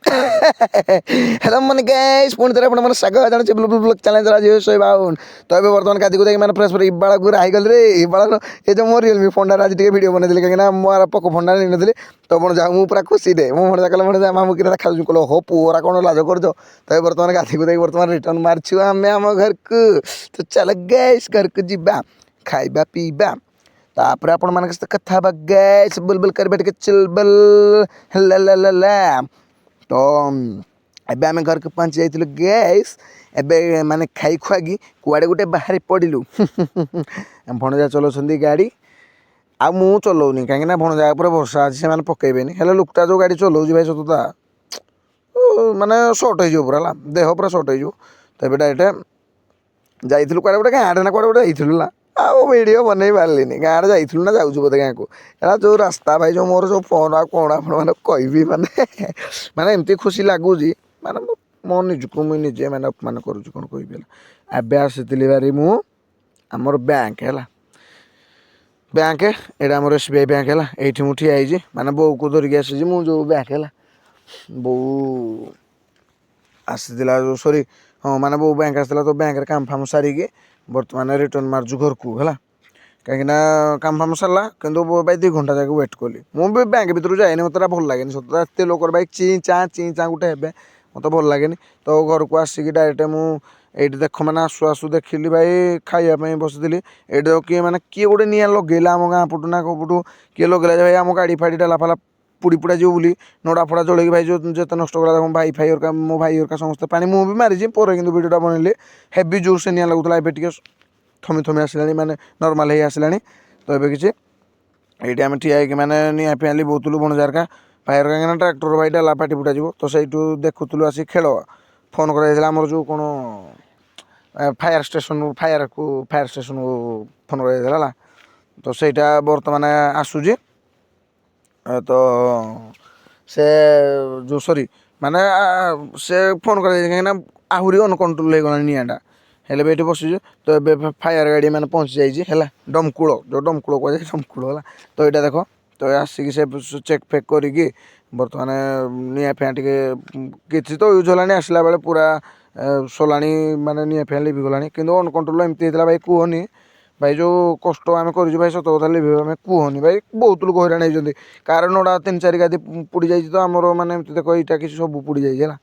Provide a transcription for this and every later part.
hello मन guys पुणी थे आप स्वागत जाना ब्लू ब्लू ब्लॉग चैलेंज आज शोए बाउन तो ये बर्तमान गाधी गुदाई मैंने फ्रेश इबाड़ा गुरा हाईगल रे इबाड़ा ये जो मोर रियलमी फोन आज वीडियो बनई कहीं मोर पोको फोन नहीं नी तो मैं जाऊँ मुझे खुशी दे मुझे कहले मुझे मामू कि खाऊ कह हो पुअरा कौन लाज कर तो ये बर्तमान गाधी गुदाई बर्तमान रिटर्न मार्चु आम आम घर को तो चल गैस घर को जीवा खाइबा पीवा तापर आपण मान कथा गैस बुलबुल कर बैठ के चलबल ला तो एबे आम घर के पहुँच जाइलु गैस एबे माने खाई खुआगी कुआड़े गोटे बाहर पड़िलु भणजा चलाउछन्ती गाड़ी आ मु चलाउनी कहीं भणजा पर वर्षा अच्छी से पकेबेनी हेल्ले लुकटा जो गाड़ी चलाउछ भाई सतता माने सर्ट हो पूरा देह पूरा सर्ट हो तो डायरेक्ट जाइलु कुआड़े गोटे गाँडे ना कुआड़े गोटे जाइलु ना आउ वीडियो बनई पार्ली गाँडे जाइलु ना जाऊँ बोधे गाँव को जो रास्ता भाई जो मोर जो फोन आ कौन आप कहबी माने माने एमती खुशी लगुच माने मो निजको मुझे निजे मैंने अपमान करुँ कौन कह एबे आसी बारी मु आमर बैंक है बैंक एटा आमर SBI बैंक है ये मुझे ठिया माने बो को धरिकी आसी मु जो बैंक है बो आसीला जो सॉरी हाँ माने बो बैंक आसला तो बैंक काम फाम सारिकी बर्तमान रिटर्न मार्जु घर को है कहीं काम फाम सारा कि भाई 2 घंटा जाके वेट कली मुझे बैंक भर जाए मत भल लगे सत एत लोक भाई ची चा गोटे हे मत भल लगे तो घर को आसिक डायरेक्ट मुझे देख मैंने आसु आसु देखिली भाई खायापी बसती ये किए मैंने किए गोटे निआ लगेला आम गाँ पटू ना कौटू किए लगेला भाई आम गाड़ी फाड़ी डाला फाला पुड़ी पुड़ा जीव बोली नड़ा फड़ा जल भाई जो जिते नष्ट करा देखो भाई फाई का मो भाई का समस्त पानी मुझे भी मारी पर कि वीडियोटा बनैली हेवी जोर से निआ लगुला ए थमी थमी आसला माने नॉर्मल ही आसला तो ये किसी ये आम ठिया मैंने निआ फिया लिभुलु भणजार का फायर कहीं ट्राक्टर भाई डाला फाटी फुटा जीव तो सहीठू देखुलु आसी खेल फोन कर जो कौन फायर स्टेशन फायर स्टेशन को फोन कर तो सहीटा बर्तमान आसूजी तो से जो सॉरी माने से फोन कर कहीं आहरी अनकंट्रोल हो गला निआटा हेल्ले भी ये बसीचु तो ये फायर गाड़ी मैंने पहुँची जाइए डमकूल जो डमकूल कह डमकूल है तो यहाँ देख तो आसिक से चेक फेक करी बर्तमान निआ फिया कि तो यूज होलानी आसला बेले पूरा सोला माने निआ फिया लिभिगला कि अनकंट्रोल एमती होता भाई कहनी भाई जो कष्ट आम कर भाई सत कथा लिभे आम कहनी भाई बहुत लोग हईराण होती कार नड़ा 3-4 गादी पुड़ी जाइए तो आमर मैंने देख यहाँ किसी सब पुड़ी जाइए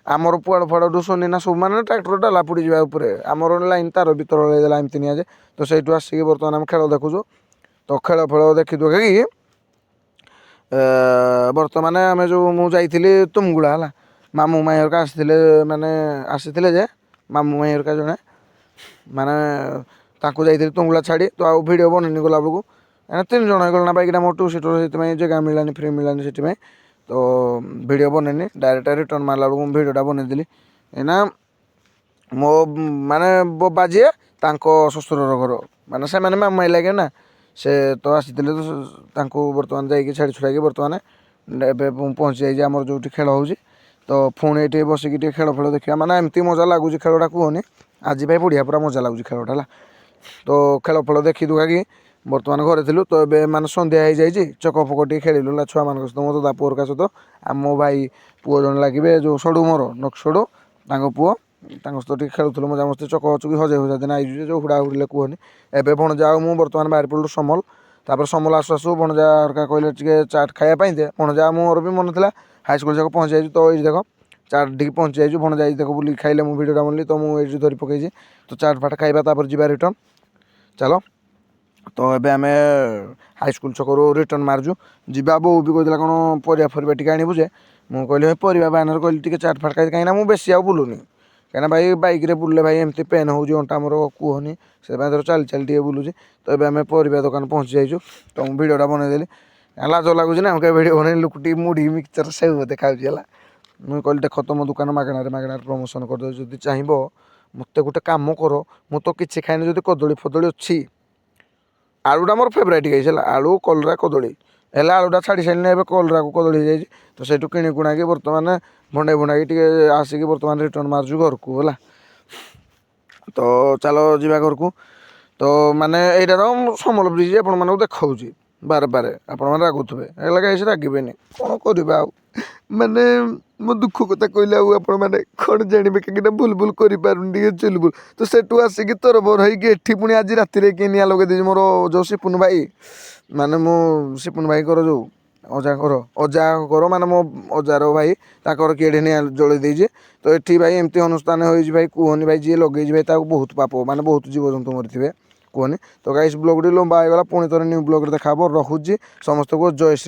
आमर पुआड़ फाड़ू सोनी ना सब मैंने ट्राक्टर डाला पुड़ी जाए आमर लाइन तार भी तला एमती निजे तो सहीठू आसिक बर्तमान आम खेल देखुचु तो खेल फेल देखी दुखी बर्तमान आम जो मुझे तुमगुड़ा है मामू माई हरका आसते मैंने आसी जे मामू माई हरका जड़े माने जाइए तुमगुड़ा छाड़ी तो आउ भिड बननी गला बेलू 3 जन हो गला बैकटा मोर 2 सीटर से जगह मिलानी फ्री मिलानी से तो भिड बननी डायरेक्ट रिटर्न मारला बेलू भिडटा बनईदेली एना मो माने बाबा जी शशुर घर माने से मामू माई लगे ना से तो आसी तो बर्तमान जाकि छाड़ी छुड़ा बर्तमान पहुँची जाइए आमर जो खेल हो तो पुणी ये बसिक खेल फेल देखा माने एमती मजा लगुच खेलटा कहनी आज भाई बढ़िया पूरा मजा लगुच खेलटा है तो खेल फेल देखी दुखा कि बर्तमान घरे थिलु तो ये माने संध्या हो जाए चक फक टे खेलु छुआ मान सहित मो दादा पुअर सहित आ मो भाई पुओ जन लगे जो सड़ू मोर नक्सड़ू पुओ सहित खेलुलु मजा मस्ती चक चुकी हजे हजा दिन आई जो हुड़ा हुड़े कहनी एवं भणजा मु बर्तमान बाहर पड़ू समल तापर समल आसु आसु भणजा हरका कहले टे चाट खायापी दे भणजा मोर भी मन था हाईस्कल जाक पहुँच जाइए तो ये देख चाट टी पहुँच जाइए भणजा देख बुल खाइले मुझे भिडियोटा बनली तो मुझे धरी पकई तो चाट फाट खाइबा तापर जी रिटर्न चलो तो ये आम हाईस्कल छकरू रिटर्न मार्जु जा बो भी कहला कौन परिया फरिया टी आणबू जे मुझे कहली परिया बानर कहली टे चाट फाट खाई कहीं बेसी आ बुलूनी कहीं भाई बाइक रे बुले भाई एमती पेन हो अंटा मोर कहनी से चल चल टे बुलूची तो ये आम परिया दुकान पहुँची जाइए तो मुझे भिडियोटा बनईदेली लाज लगुच ना कहीं भिडियो बन लुकटी मुढ़ी मिक्सचर से देखा मुझे कहली देख तुम दुकान मागणार प्रमोशन करदे जदि चाहब मत गोटे कम कर मु तो किसी खाइनी जब कदली फदली अच्छी आलूटा मोर फेवरेट गई आलू कलरा कदली है आलूटा छाड़ी सारे कलरा को कदली जाइए तो सहीठू किणी कुणा बर्तमान भंडे भुंडाई टे आसिक बर्तमान रिटर्न मार्जु घर को है तो चलो जा घर को तो माने यहाँ तो समल ब्रिज आपण देखा बारे बारे आपण रागुवे है रागवे कौन कर माने ମୋ ଦୁଃଖ କଥା କହିଲେ ଆଉ ଆପଣମାନେ କ'ଣ ଜାଣିବେ କାହିଁକିନା ଭୁଲ ଭୁଲ କରିପାରୁନି ଟିକେ ଚୁଲ ଭୁଲ ତ ସେଠୁ ଆସିକି ତରବର ହେଇକି ଏଠି ପୁଣି ଆଜି ରାତିରେ କିଏ ନିଆଁ ଲଗେଇ ଦେଇଛି ମୋର ଯେଉଁ ସିପୁନ ଭାଇ ମାନେ ମୁଁ ସିପୁନ ଭାଇଙ୍କର ଯେଉଁ ଅଜାଙ୍କର ମାନେ ମୋ ଅଜାର ଭାଇ ତାଙ୍କର କିଏ ଏଠି ନିଆଁ ଜଳେଇ ଦେଇଛି ତ ଏଠି ଭାଇ ଏମିତି ଅନୁଷ୍ଠାନ ହୋଇଛି ଭାଇ କୁହନି ଭାଇ ଯିଏ ଲଗେଇଛି ଭାଇ ତାକୁ ବହୁତ ପାପ ମାନେ ବହୁତ ଜୀବଜନ୍ତୁ ମରିଥିବେ କୁହନି ତ ଗାଇସ୍ ବ୍ଲଗ୍ଟି ଲମ୍ବା ହେଇଗଲା ପୁଣି ଥରେ ନ୍ୟୁ ବ୍ଲଗ୍ରେ ଦେଖା ହେବ ରହୁଛି ସମସ୍ତଙ୍କୁ ଜୟ ଶ୍ରୀ